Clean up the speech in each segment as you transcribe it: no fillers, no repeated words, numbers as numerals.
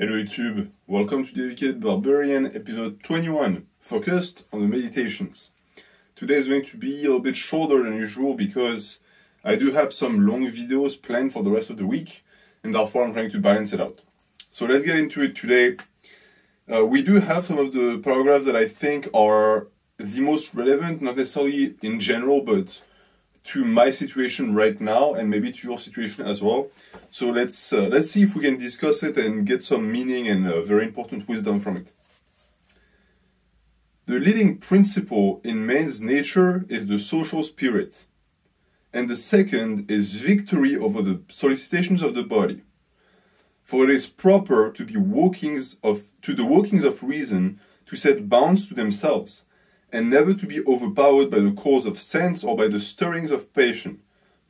Hello YouTube, welcome to the Educated Barbarian episode 21, focused on the meditations. Today is going to be a little bit shorter than usual because I do have some long videos planned for the rest of the week and therefore I'm trying to balance it out. So let's get into it today. We do have some of the paragraphs that I think are the most relevant, not necessarily in general, but to my situation right now and maybe to your situation as well. So let's see if we can discuss it and get some meaning and very important wisdom from it. The leading principle in man's nature is the social spirit, and the second is victory over the solicitations of the body. For it is proper to the workings of reason to set bounds to themselves, and never to be overpowered by the cause of sense or by the stirrings of passion,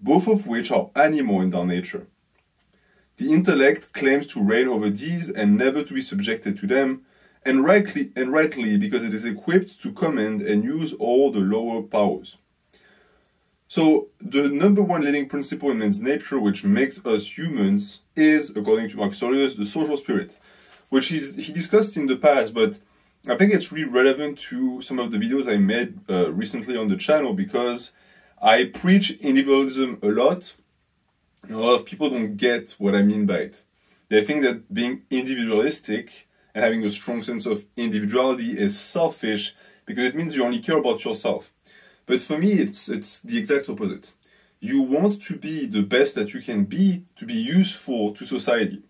both of which are animal in their nature. The intellect claims to reign over these and never to be subjected to them, and rightly because it is equipped to command and use all the lower powers. So, the number one leading principle in man's nature which makes us humans is, according to Marcus Aurelius, the social spirit, which he discussed in the past, but I think it's really relevant to some of the videos I made recently on the channel because I preach individualism a lot. A lot of people don't get what I mean by it. They think that being individualistic and having a strong sense of individuality is selfish because it means you only care about yourself. But for me, it's the exact opposite. You want to be the best that you can be to be useful to society.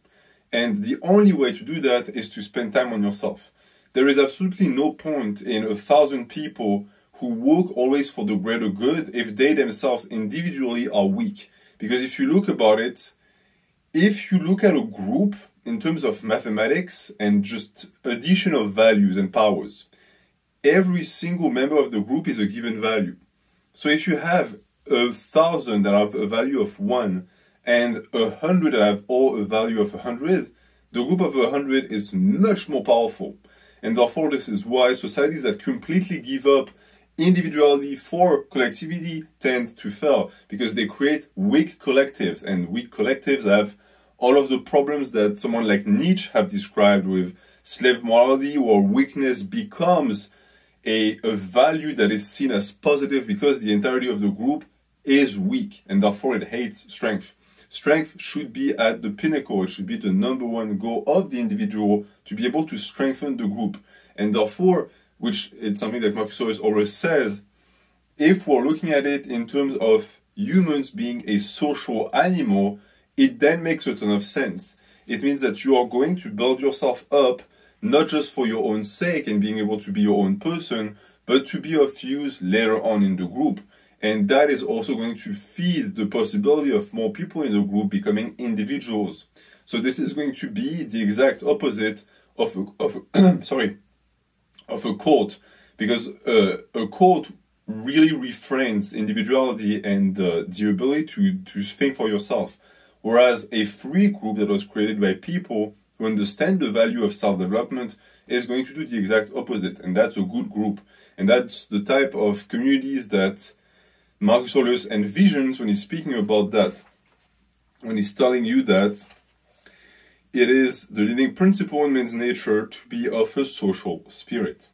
And the only way to do that is to spend time on yourself. There is absolutely no point in 1,000 people who work always for the greater good if they themselves individually are weak. Because if you look about it, if you look at a group in terms of mathematics and just addition of values and powers, every single member of the group is a given value. So if you have 1,000 that have a value of 1 and 100 that have all a value of 100, the group of 100 is much more powerful. And therefore, this is why societies that completely give up individuality for collectivity tend to fail, because they create weak collectives, and weak collectives have all of the problems that someone like Nietzsche have described with slave morality, where weakness becomes a value that is seen as positive because the entirety of the group is weak, and therefore it hates strength. Strength should be at the pinnacle. It should be the number one goal of the individual to be able to strengthen the group. And therefore, which it's something that Marcus Aurelius always says, if we're looking at it in terms of humans being a social animal, it then makes a ton of sense. It means that you are going to build yourself up, not just for your own sake and being able to be your own person, but to be of use later on in the group. And that is also going to feed the possibility of more people in the group becoming individuals. So this is going to be the exact opposite of a court, because a court really refrains individuality and the ability to think for yourself. Whereas a free group that was created by people who understand the value of self-development is going to do the exact opposite. And that's a good group. And that's the type of communities that Marcus Aurelius envisions when he's speaking about that, when he's telling you that it is the leading principle in man's nature to be of a social spirit.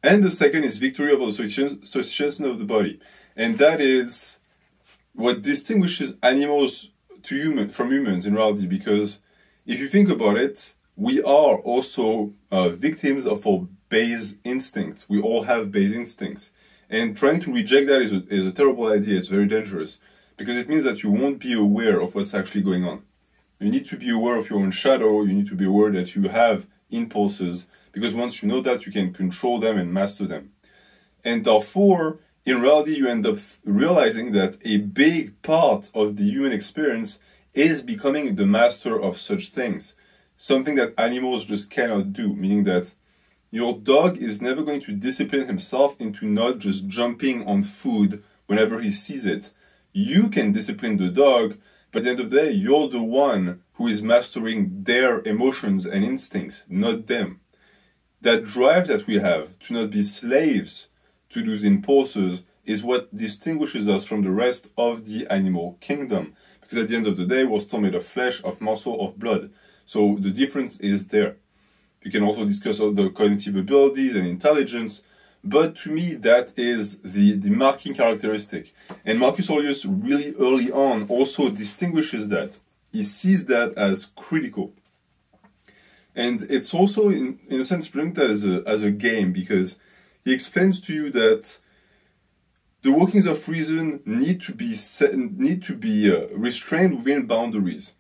And the second is victory over the solicitations of the body. And that is what distinguishes animals from humans in reality, because if you think about it, we are also victims of our base instincts. We all have base instincts. And trying to reject that is a terrible idea. It's very dangerous because it means that you won't be aware of what's actually going on. You need to be aware of your own shadow. You need to be aware that you have impulses, because once you know that, you can control them and master them. And therefore, in reality, you end up realizing that a big part of the human experience is becoming the master of such things. Something that animals just cannot do, meaning that your dog is never going to discipline himself into not just jumping on food whenever he sees it. You can discipline the dog, but at the end of the day, you're the one who is mastering their emotions and instincts, not them. That drive that we have to not be slaves to those impulses is what distinguishes us from the rest of the animal kingdom. Because at the end of the day, we're still made of flesh, of muscle, of blood. So the difference is there. You can also discuss all the cognitive abilities and intelligence, but to me that is the marking characteristic. And Marcus Aurelius really early on also distinguishes that. He sees that as critical. And it's also in a sense presented as a game, because he explains to you that the workings of reason need to be restrained within boundaries.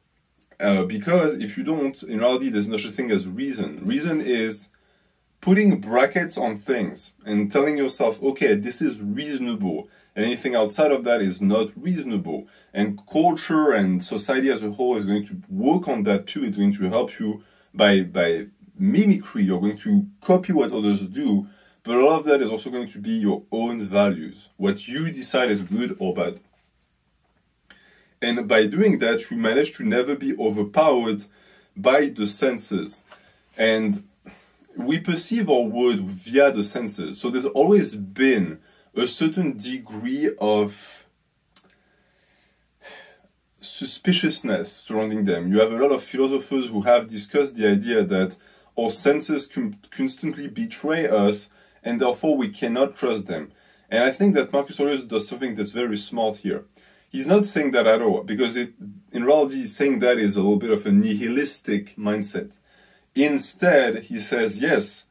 Because if you don't, in reality, there's no such thing as reason. Reason is putting brackets on things and telling yourself, okay, this is reasonable, and anything outside of that is not reasonable. And culture and society as a whole is going to work on that too. It's going to help you by mimicry. You're going to copy what others do, but a lot of that is also going to be your own values, what you decide is good or bad. And by doing that, you manage to never be overpowered by the senses. And we perceive our world via the senses. So there's always been a certain degree of suspiciousness surrounding them. You have a lot of philosophers who have discussed the idea that our senses constantly betray us, and therefore we cannot trust them. And I think that Marcus Aurelius does something that's very smart here. He's not saying that at all, because in reality, saying that is a little bit of a nihilistic mindset. Instead, he says, yes,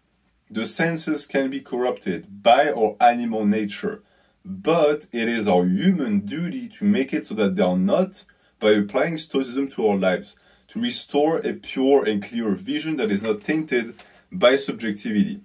the senses can be corrupted by our animal nature, but it is our human duty to make it so that they are not, by applying Stoicism to our lives, to restore a pure and clear vision that is not tainted by subjectivity.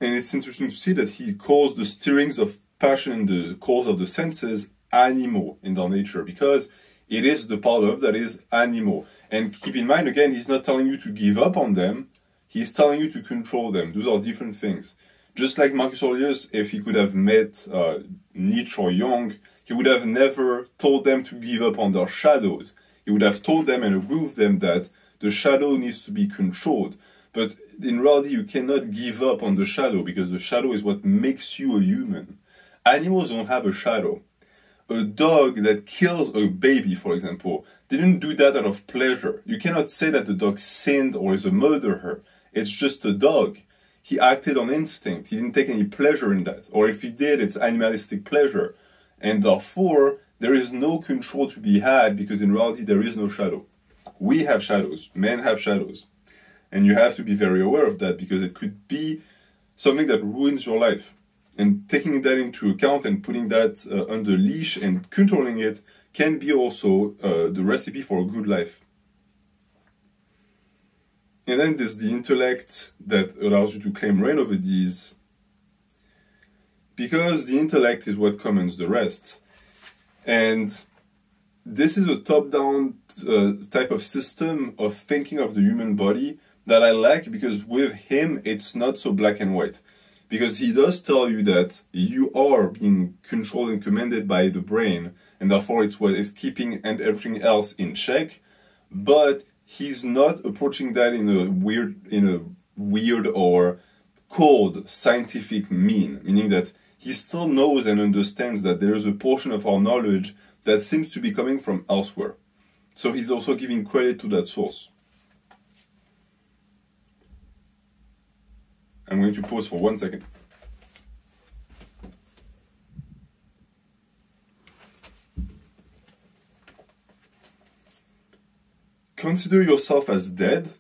And it's interesting to see that he calls the stirrings of passion and the calls of the senses animal in their nature, because it is the part of that is animal. And keep in mind, again, he's not telling you to give up on them, he's telling you to control them. Those are different things. Just like Marcus Aurelius, if he could have met Nietzsche or Jung, he would have never told them to give up on their shadows. He would have told them and agreed with them that the shadow needs to be controlled. But in reality, you cannot give up on the shadow, because the shadow is what makes you a human. Animals don't have a shadow. A dog that kills a baby, for example, didn't do that out of pleasure. You cannot say that the dog sinned or is a murderer. It's just a dog. He acted on instinct. He didn't take any pleasure in that. Or if he did, it's animalistic pleasure. And therefore, there is no control to be had, because in reality, there is no shadow. We have shadows. Men have shadows. And you have to be very aware of that, because it could be something that ruins your life. And taking that into account and putting that under leash and controlling it can be also the recipe for a good life. And then there's the intellect that allows you to claim reign over these, because the intellect is what commands the rest. And this is a top-down type of system of thinking of the human body that I like, because with him it's not so black and white. Because he does tell you that you are being controlled and commanded by the brain, and therefore it's what is keeping and everything else in check. But he's not approaching that in a weird or cold scientific meaning that he still knows and understands that there is a portion of our knowledge that seems to be coming from elsewhere. So he's also giving credit to that source. I'm going to pause for 1 second. Consider yourself as dead,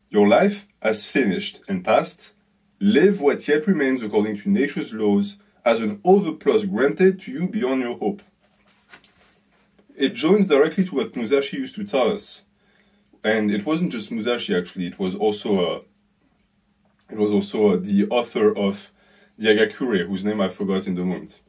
your life as finished and past. Live what yet remains according to nature's laws as an overplus granted to you beyond your hope. It joins directly to what Musashi used to tell us. And it wasn't just Musashi, actually, it was also the author of the Agakure, whose name I forgot in the moment,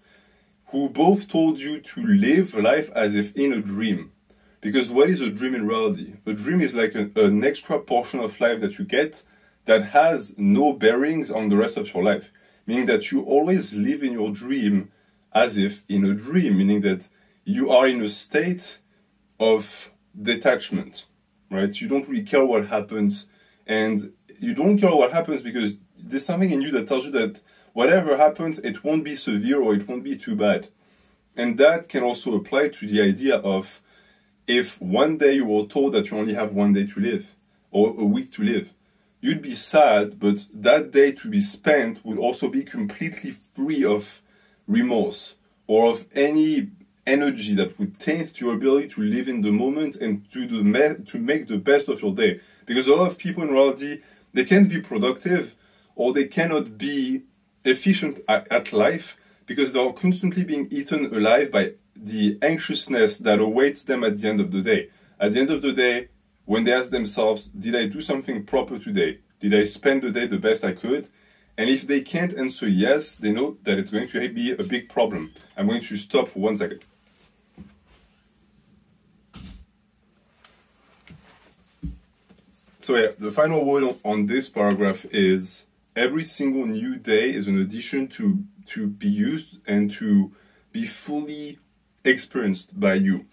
who both told you to live life as if in a dream. Because what is a dream in reality? A dream is like an extra portion of life that you get that has no bearings on the rest of your life. Meaning that you always live in your dream as if in a dream, meaning that you are in a state of detachment, right? You don't really care what happens, and you don't care what happens because there's something in you that tells you that whatever happens, it won't be severe or it won't be too bad. And that can also apply to the idea of, if one day you were told that you only have one day to live, or a week to live, you'd be sad, but that day to be spent would also be completely free of remorse or of any energy that would taint your ability to live in the moment and to make the best of your day. Because a lot of people in reality, they can't be productive or they cannot be efficient at life because they are constantly being eaten alive by the anxiousness that awaits them at the end of the day. At the end of the day, when they ask themselves, did I do something proper today? Did I spend the day the best I could? And if they can't answer yes, they know that it's going to be a big problem. I'm going to stop for 1 second. So yeah, the final word on this paragraph is every single new day is an addition to be used and to be fully experienced by you.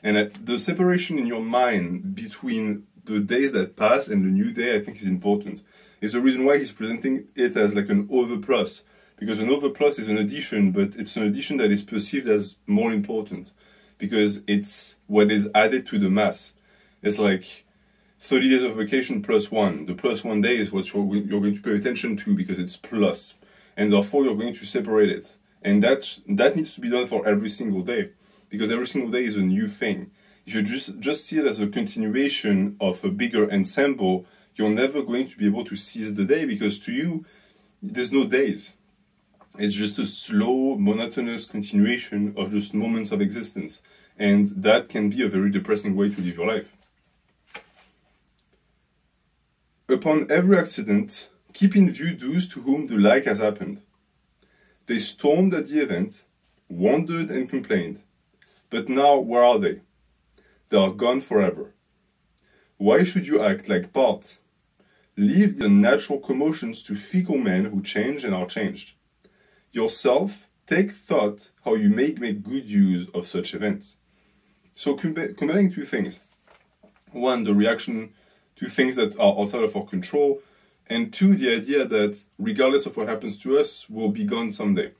And the separation in your mind between the days that pass and the new day, I think, is important. It's the reason why he's presenting it as like an overplus. Because an overplus is an addition, but it's an addition that is perceived as more important. Because it's what is added to the mass. It's like 30 days of vacation plus one. The plus 1 day is what you're going to pay attention to because it's plus. And therefore you're going to separate it. And that needs to be done for every single day. Because every single day is a new thing. If you just see it as a continuation of a bigger ensemble, you're never going to be able to seize the day because to you, there's no days. It's just a slow, monotonous continuation of just moments of existence. And that can be a very depressing way to live your life. Upon every accident, keep in view those to whom the like has happened. They stormed at the event, wondered and complained. But now, where are they? They are gone forever. Why should you act like part? Leave the natural commotions to fickle men who change and are changed. Yourself, take thought how you may make good use of such events. So combining two things. One, the reaction to things that are outside of our control. And two, the idea that regardless of what happens to us, we'll be gone someday.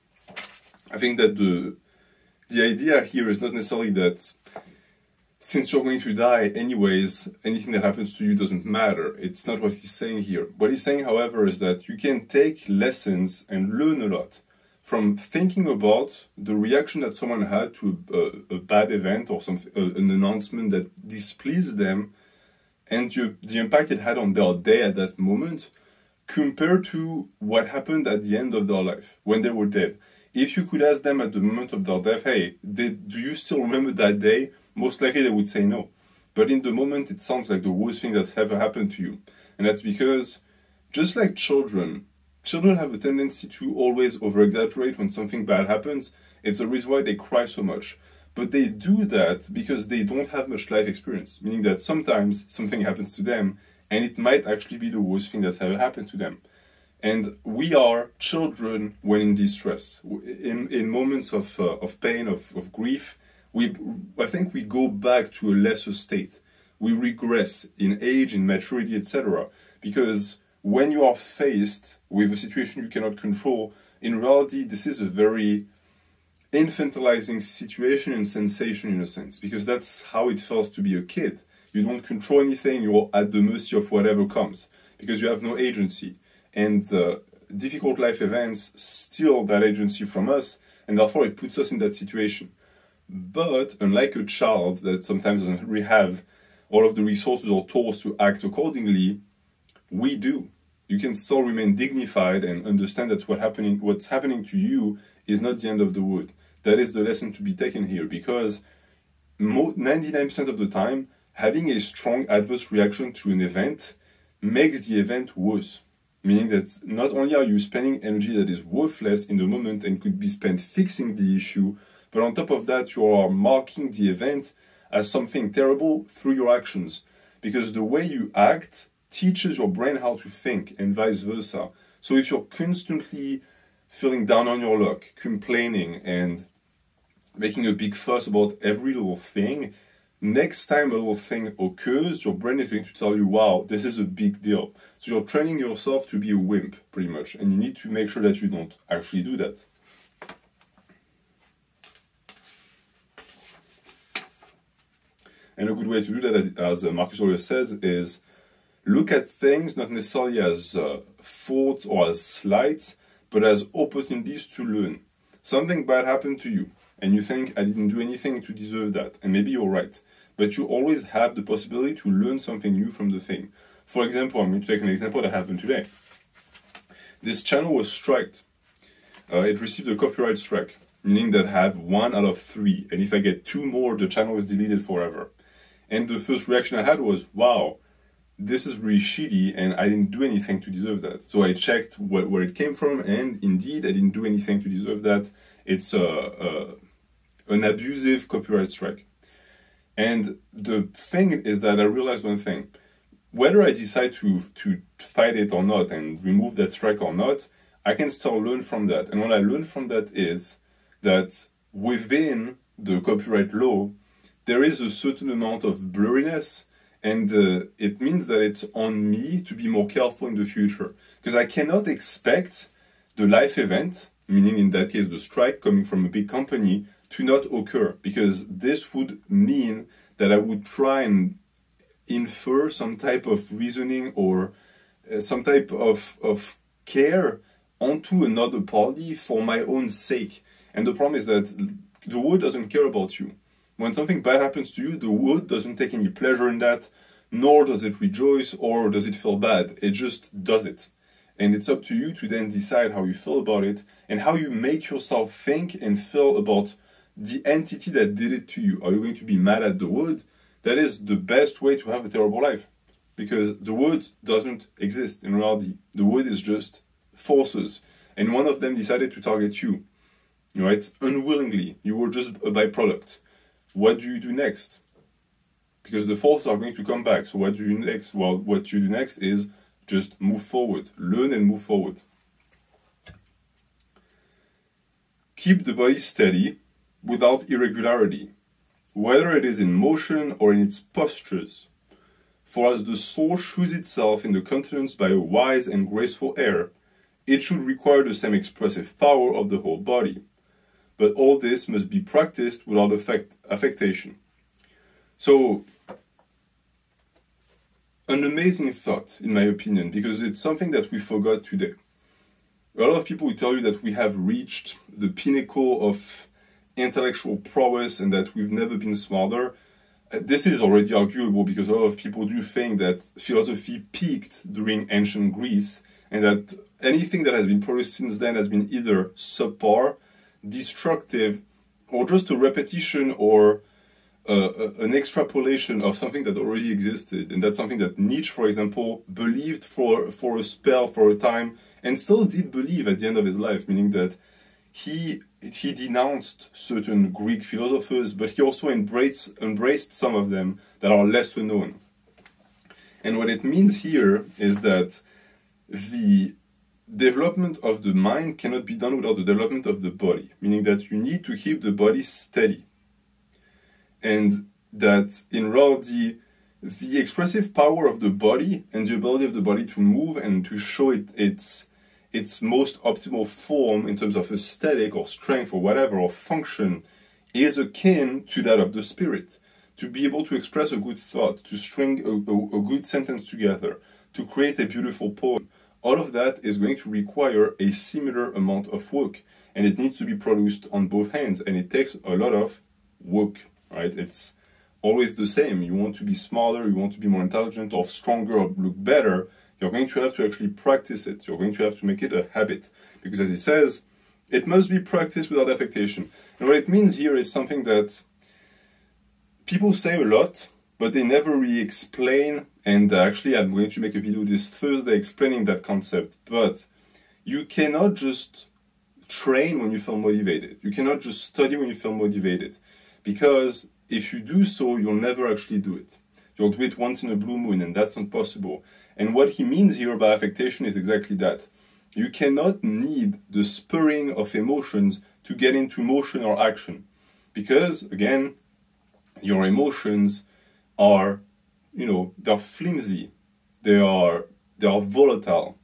I think that the idea here is not necessarily that since you're going to die anyways, anything that happens to you doesn't matter. It's not what he's saying here. What he's saying, however, is that you can take lessons and learn a lot from thinking about the reaction that someone had to a bad event or an announcement that displeased them and the impact it had on their day at that moment compared to what happened at the end of their life, when they were dead. If you could ask them at the moment of their death, hey, do you still remember that day? Most likely they would say no. But in the moment, it sounds like the worst thing that's ever happened to you. And that's because, just like children have a tendency to always over-exaggerate when something bad happens. It's the reason why they cry so much. But they do that because they don't have much life experience, meaning that sometimes something happens to them and it might actually be the worst thing that's ever happened to them. And we are children when in distress. In moments of pain, of grief, I think we go back to a lesser state. We regress in age, in maturity, etc. Because when you are faced with a situation you cannot control, in reality, this is a very infantilizing situation and sensation in a sense, because that's how it feels to be a kid. You don't control anything, you're at the mercy of whatever comes, because you have no agency. And difficult life events steal that agency from us, and therefore it puts us in that situation. But unlike a child that sometimes doesn't really have all of the resources or tools to act accordingly, we do. You can still remain dignified and understand that what's happening to you is not the end of the world. That is the lesson to be taken here, because 99% of the time, having a strong adverse reaction to an event makes the event worse. Meaning that not only are you spending energy that is worthless in the moment and could be spent fixing the issue, but on top of that, you are marking the event as something terrible through your actions. Because the way you act teaches your brain how to think, and vice versa. So if you're constantly feeling down on your luck, complaining, and making a big fuss about every little thing, next time a little thing occurs, your brain is going to tell you, wow, this is a big deal. So you're training yourself to be a wimp, pretty much, and you need to make sure that you don't actually do that. And a good way to do that, as Marcus Aurelius says, is look at things not necessarily as faults or as slights, but as opportunities to learn. Something bad happened to you, and you think, I didn't do anything to deserve that, and maybe you're right. But you always have the possibility to learn something new from the thing. For example, I'm going to take an example that happened today. This channel was striked. It received a copyright strike, meaning that I have 1 out of 3, and if I get 2 more, the channel is deleted forever. And the first reaction I had was, wow, this is really shitty, and I didn't do anything to deserve that. So I checked where it came from, and indeed, I didn't do anything to deserve that. It's an abusive copyright strike. And the thing is that I realized one thing. Whether I decide to fight it or not and remove that strike or not, I can still learn from that. And what I learned from that is that within the copyright law, there is a certain amount of blurriness, and it means that it's on me to be more careful in the future. Because I cannot expect the life event, meaning in that case the strike coming from a big company, to not occur. Because this would mean that I would try and infer some type of reasoning or some type of care onto another party for my own sake. And the problem is that the world doesn't care about you. When something bad happens to you, the world doesn't take any pleasure in that, nor does it rejoice or does it feel bad. It just does it. And it's up to you to then decide how you feel about it and how you make yourself think and feel about the entity that did it to you. Are you going to be mad at the world? That is the best way to have a terrible life, because the world doesn't exist in reality. The world is just forces, and one of them decided to target you, right? Unwillingly. You were just a byproduct. What do you do next? Because the forces are going to come back. So what do you do next? Well, what you do next is just move forward. Learn and move forward. Keep the body steady without irregularity, whether it is in motion or in its postures. For as the soul shews itself in the countenance by a wise and graceful air, it should require the same expressive power of the whole body. But all this must be practiced without affectation. So, an amazing thought, in my opinion, because it's something that we forgot today. A lot of people will tell you that we have reached the pinnacle of intellectual prowess and that we've never been smarter. This is already arguable because a lot of people do think that philosophy peaked during ancient Greece and that anything that has been produced since then has been either subpar, destructive, or just a repetition or an extrapolation of something that already existed. And that's something that Nietzsche, for example, believed for a spell, for a time, and still did believe at the end of his life, meaning that he denounced certain Greek philosophers, but he also embraced some of them that are lesser known. And what it means here is that the development of the mind cannot be done without the development of the body, meaning that you need to keep the body steady. And that in reality, the expressive power of the body and the ability of the body to move and to show its most optimal form in terms of aesthetic or strength or whatever or function is akin to that of the spirit. To be able to express a good thought, to string a good sentence together, to create a beautiful poem, all of that is going to require a similar amount of work, and it needs to be produced on both hands, and it takes a lot of work, right? It's always the same. You want to be smarter, you want to be more intelligent or stronger or look better, you're going to have to actually practice it. You're going to have to make it a habit. Because as he says, it must be practiced without affectation. And what it means here is something that people say a lot, but they never really explain. And actually, I'm going to make a video this Thursday explaining that concept. But you cannot just train when you feel motivated. You cannot just study when you feel motivated. Because if you do so, you'll never actually do it. You'll do it once in a blue moon, and that's not possible. And what he means here by affectation is exactly that. You cannot need the spurring of emotions to get into motion or action. Because, again, your emotions are, they're flimsy. They are volatile.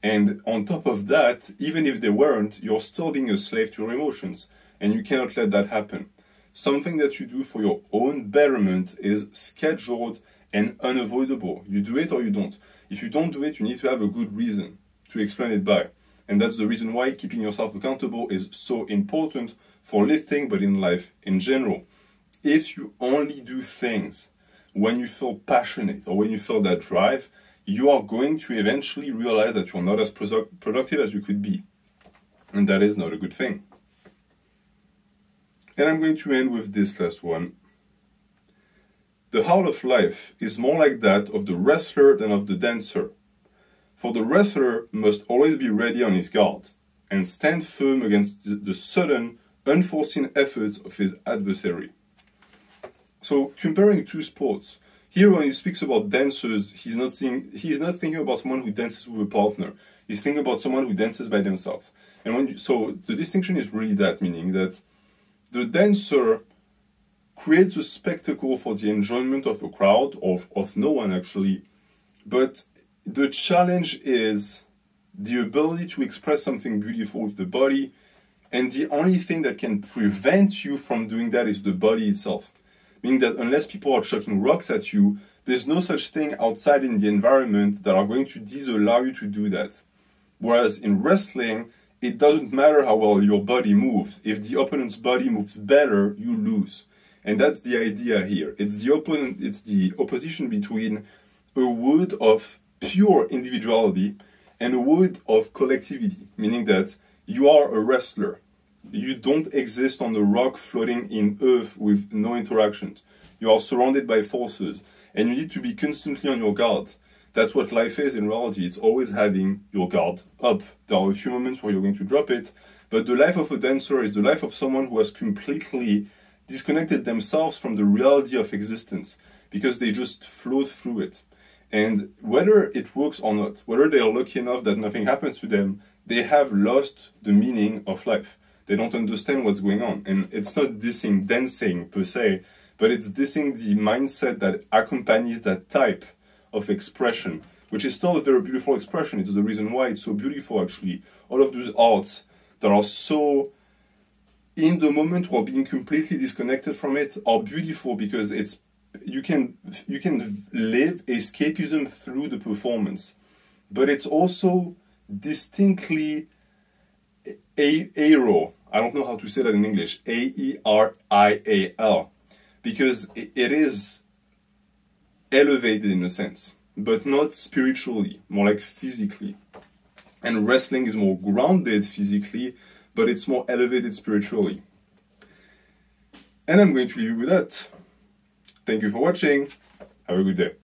And on top of that, even if they weren't, you're still being a slave to your emotions. And you cannot let that happen. something that you do for your own betterment is scheduled and unavoidable. You do it or you don't. If you don't do it, you need to have a good reason to explain it by. And that's the reason why keeping yourself accountable is so important for lifting, but in life in general. If you only do things when you feel passionate or when you feel that drive, you are going to eventually realize that you're not as productive as you could be. And that is not a good thing. And I'm going to end with this last one. The heart of life is more like that of the wrestler than of the dancer. For the wrestler must always be ready on his guard and stand firm against the sudden, unforeseen efforts of his adversary. So, comparing two sports, here when he speaks about dancers, he's not thinking about someone who dances with a partner. He's thinking about someone who dances by themselves. And so the distinction is really that, meaning that the dancer creates a spectacle for the enjoyment of a crowd, of no one actually, but the challenge is the ability to express something beautiful with the body, and the only thing that can prevent you from doing that is the body itself. Meaning that unless people are chucking rocks at you, there's no such thing outside in the environment that are going to disallow you to do that. Whereas in wrestling, it doesn't matter how well your body moves. If the opponent's body moves better, you lose. And that's the idea here. It's the opposition between a wood of pure individuality and a wood of collectivity, meaning that you are a wrestler. You don't exist on the rock floating in earth with no interactions. You are surrounded by forces, and you need to be constantly on your guard. That's what life is in reality. It's always having your guard up. There are a few moments where you're going to drop it, but the life of a dancer is the life of someone who has completely disconnected themselves from the reality of existence, because they just float through it. And whether it works or not, whether they are lucky enough that nothing happens to them, they have lost the meaning of life. They don't understand what's going on. And it's not dissing dancing per se, but it's dissing the mindset that accompanies that type of expression, which is still a very beautiful expression. It's the reason why it's so beautiful, actually. All of those arts that are so in the moment while being completely disconnected from it are beautiful, because you can live escapism through the performance, but it's also distinctly aerial. I don't know how to say that in English. A-E-R-I-A-L, because it is elevated in a sense, but not spiritually, more like physically. And wrestling is more grounded physically, but it's more elevated spiritually. And I'm going to leave you with that. Thank you for watching. Have a good day.